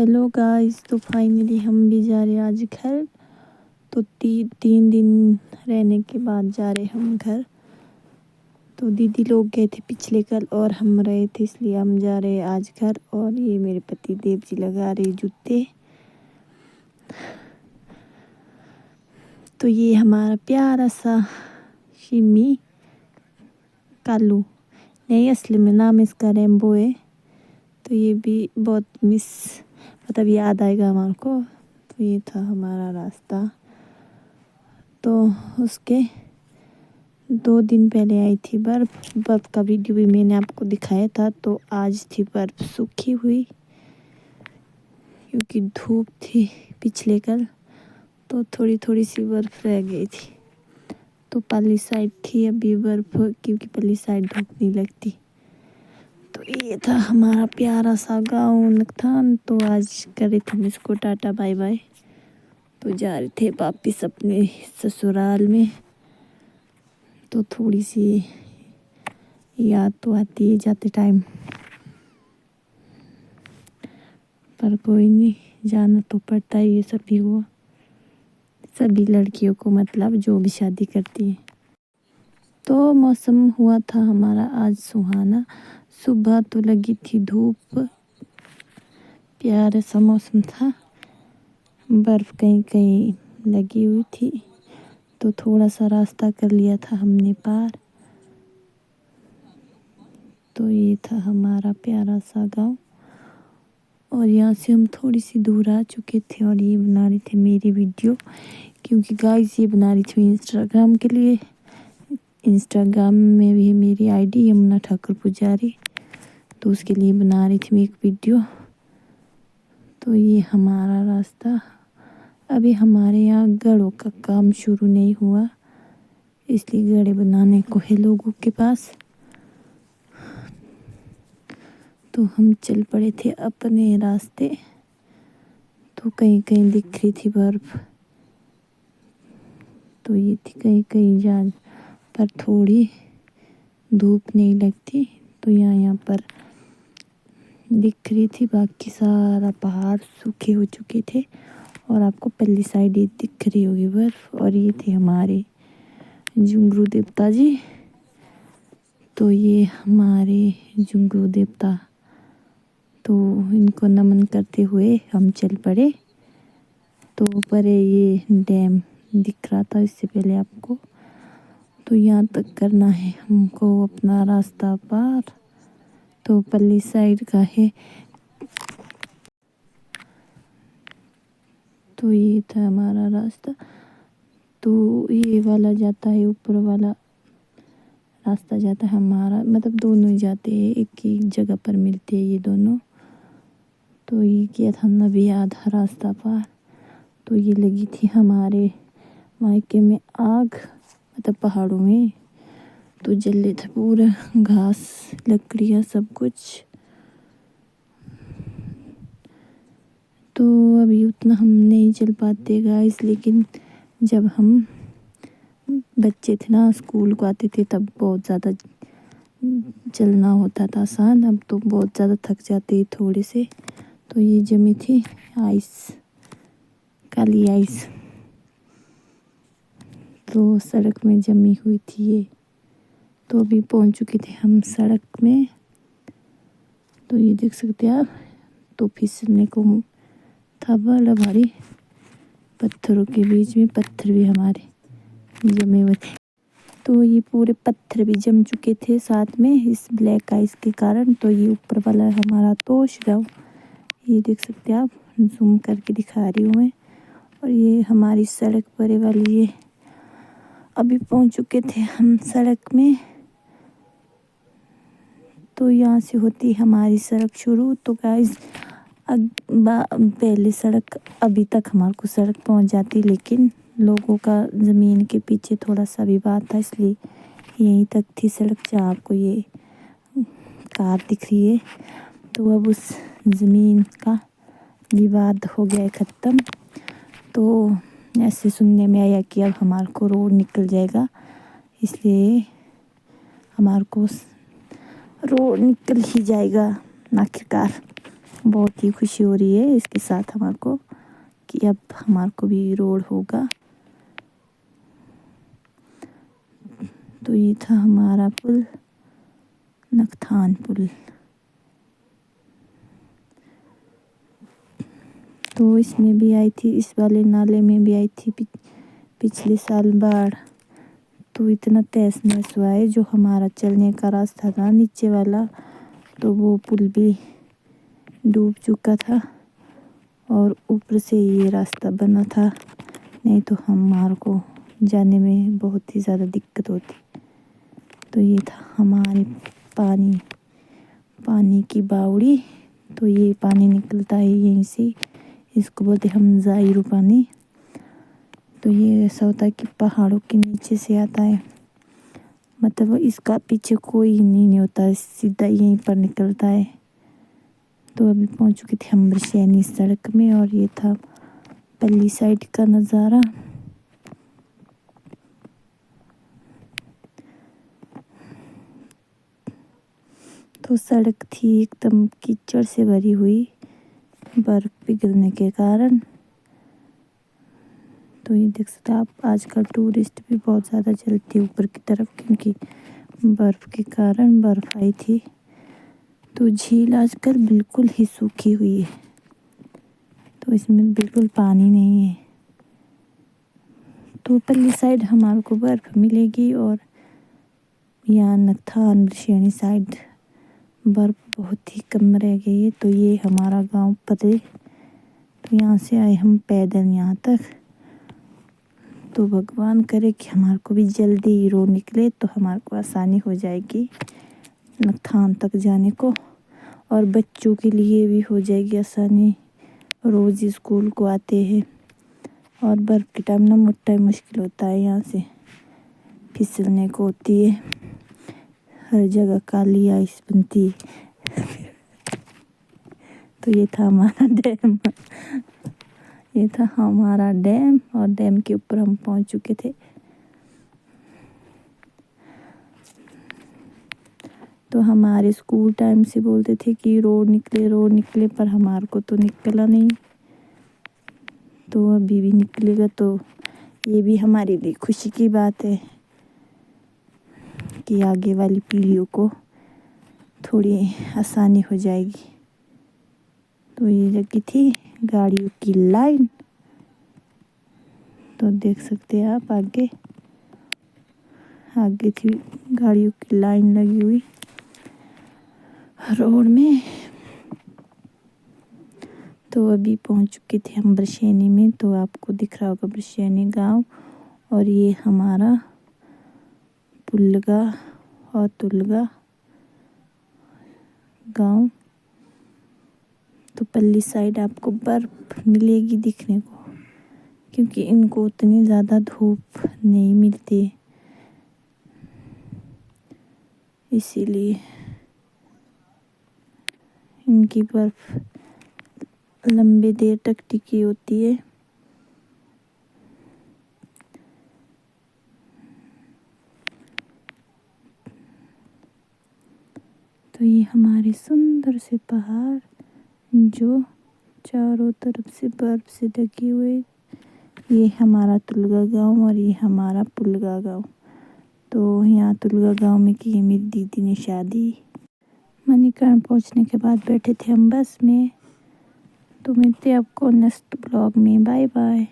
Hello guys, तो finally हम भी जा रहे हैं आज घर। तो 3 दिन रहने के बाद जा रहे हम घर। तो दीदी लोग गए थे पिछले कल और हम रहे थे, इसलिए हम जा रहे हैं आज घर। और ये मेरे पति देव जी लगा रहे जूते। तो ये हमारा प्यारा सा शिमी कालू, नहीं असली में नाम इसका रेम्बो है। तो ये भी बहुत मतलब याद आएगा हमारे को। तो ये था हमारा रास्ता। तो उसके 2 दिन पहले आई थी बर्फ़ का वीडियो भी मैंने आपको दिखाया था। तो आज थी बर्फ़ सूखी हुई, क्योंकि धूप थी पिछले कल। तो थोड़ी थोड़ी सी बर्फ़ रह गई थी। तो पल्ली साइड थी अभी बर्फ़, क्योंकि पल्ली साइड धूप नहीं लगती। तो ये था हमारा प्यारा सा गाँव नखथान। तो आज करे थे हम इसको टाटा बाय बाय। तो जा रहे थे वापिस अपने ससुराल में। तो थोड़ी सी याद तो आती है जाते टाइम, पर कोई नहीं, जाना तो पड़ता है। ये सभी लड़कियों को, मतलब जो भी शादी करती है। तो मौसम हुआ था हमारा आज सुहाना। सुबह तो लगी थी धूप, प्यारा सा मौसम था। बर्फ़ कहीं कहीं लगी हुई थी। तो थोड़ा सा रास्ता कर लिया था हमने पार। तो ये था हमारा प्यारा सा गांव। और यहाँ से हम थोड़ी सी दूर आ चुके थे और ये बना रही थी मेरी वीडियो, क्योंकि गाइस ये बना रही थी इंस्टाग्राम के लिए। इंस्टाग्राम में भी मेरी आईडी यमुना ठाकुर पुजारी, तो उसके लिए बना रही थी मैं एक वीडियो। तो ये हमारा रास्ता। अभी हमारे यहाँ घड़ों का काम शुरू नहीं हुआ, इसलिए घड़े बनाने को है लोगों के पास। तो हम चल पड़े थे अपने रास्ते। तो कहीं कहीं दिख रही थी बर्फ़। तो ये थी कहीं कहीं जहाँ पर थोड़ी धूप नहीं लगती। तो यहाँ पर दिख रही थी, बाकी सारा पहाड़ सूखे हो चुके थे। और आपको पहली साइड ही दिख रही होगी बर्फ़। और ये थे हमारे जुंगरू देवता जी। तो ये हमारे जुंगरू देवता, तो इनको नमन करते हुए हम चल पड़े। तो ऊपर ये डैम दिख रहा था इससे पहले आपको। तो यहाँ तक करना है हमको अपना रास्ता पार। तो पल्ली साइड का है। तो ये था हमारा रास्ता। तो ये वाला जाता है, ऊपर वाला रास्ता जाता है हमारा, मतलब दोनों ही जाते हैं, एक ही जगह पर मिलते हैं ये दोनों। तो ये किया था हमने भी आधा रास्ता पार। तो ये लगी थी हमारे मायके में आग, मतलब पहाड़ों में। तो जल रहे थे पूरा घास, लकड़ियाँ, सब कुछ। तो अभी उतना हम नहीं चल पाते गाइस, लेकिन जब हम बच्चे थे ना, स्कूल को आते थे, तब बहुत ज़्यादा चलना होता था आसान। अब तो बहुत ज़्यादा थक जाते थोड़े से। तो ये जमी थी आइस, काली आइस, तो सड़क में जमी हुई थी ये। तो अभी पहुंच चुके थे हम सड़क में। तो ये देख सकते हैं आप, तो फिसलने को था बड़ा भारी, पत्थरों के बीच में पत्थर भी हमारे जमे हुए थे। तो ये पूरे पत्थर भी जम चुके थे साथ में इस ब्लैक आइस के कारण। तो ये ऊपर वाला हमारा तोश गाँव, ये देख सकते हैं आप, जूम करके दिखा रही हूँ मैं। और ये हमारी सड़क परे वाली, ये अभी पहुंच चुके थे हम सड़क में। तो यहाँ से होती हमारी सड़क शुरू। तो गाइस पहले सड़क, अभी तक हमारे को सड़क पहुंच जाती, लेकिन लोगों का ज़मीन के पीछे थोड़ा सा विवाद था, इसलिए यहीं तक थी सड़क जहाँ आपको ये कार दिख रही है। तो अब उस ज़मीन का विवाद हो गया है ख़त्म। तो ऐसे सुनने में आया कि अब हमारे को रोड निकल जाएगा, इसलिए हमारे को रोड निकल ही जाएगा आखिरकार। बहुत ही खुशी हो रही है इसके साथ हमारे को कि अब हमारे को भी रोड होगा। तो ये था हमारा पुल, नकथान पुल। तो इसमें भी आई थी, इस वाले नाले में भी आई थी पिछले साल बाढ़। तो इतना तहस नहस हुआ है, जो हमारा चलने का रास्ता था नीचे वाला, तो वो पुल भी डूब चुका था और ऊपर से ये रास्ता बना था, नहीं तो हमारे को जाने में बहुत ही ज़्यादा दिक्कत होती। तो ये था हमारे पानी की बावड़ी। तो ये पानी निकलता है यहीं से, इसको बोलते हम ज़ायरू पानी। तो ये ऐसा होता है कि पहाड़ों के नीचे से आता है, मतलब इसका पीछे कोई नहीं होता है, सीधा यहीं पर निकलता है। तो अभी पहुंच चुके थे हम ब्रशैनी सड़क में, और ये था पल्ली साइड का नज़ारा। तो सड़क थी एकदम कीचड़ से भरी हुई, बर्फ पिघलने के कारण। तो ये देख सकते आप, आजकल टूरिस्ट भी बहुत ज़्यादा चलते हैं ऊपर की तरफ, क्योंकि बर्फ़ के कारण बर्फ़ आई थी। तो झील आजकल बिल्कुल ही सूखी हुई है, तो इसमें बिल्कुल पानी नहीं है। तो पल्ली साइड हमारे को बर्फ़ मिलेगी, और यहाँ नकथान ब्रशैनी साइड बर्फ़ बहुत ही कम रह गई है। तो ये हमारा गांव पते, तो यहाँ से आए हम पैदल यहाँ तक। तो भगवान करे कि हमारे को भी जल्दी ही रोड निकले, तो हमारे को आसानी हो जाएगी नकथान तक जाने को, और बच्चों के लिए भी हो जाएगी आसानी, रोज़ स्कूल को आते हैं। और बर्फ़ के टाइम ना मोटा मुश्किल होता है, यहाँ से फिसलने को होती है, हर जगह काली आइस बनती है। तो ये था हमारा डैम, ये था हमारा डैम, और डैम के ऊपर हम पहुंच चुके थे। तो हमारे स्कूल टाइम से बोलते थे कि रोड निकले, पर हमारे को तो निकला नहीं। तो अभी भी निकलेगा, तो ये भी हमारे लिए खुशी की बात है कि आगे वाली पीढ़ियों को थोड़ी आसानी हो जाएगी। तो ये लगी थी गाड़ियों की लाइन, तो देख सकते हैं आप आगे थी गाड़ियों की लाइन लगी हुई रोड में। तो अभी पहुंच चुके थे हम ब्रशैनी में। तो आपको दिख रहा होगा ब्रशैनी गांव, और ये हमारा पुलगा और तुलगा गांव। तो पल्ली साइड आपको बर्फ मिलेगी दिखने को, क्योंकि इनको उतनी ज़्यादा धूप नहीं मिलती, इसीलिए इनकी बर्फ लंबे देर तक टिकी होती है। तो ये हमारे सुंदर से पहाड़, जो चारों तरफ से बर्फ से ढके हुए, ये हमारा तुलगा गांव, और ये हमारा पुलगा गांव। तो यहाँ तुलगा गांव में की है मेरी दीदी ने शादी। मणिकर्ण पहुँचने के बाद बैठे थे हम बस में। तो मिलते हैं आपको नेक्स्ट ब्लॉग में, बाय बाय।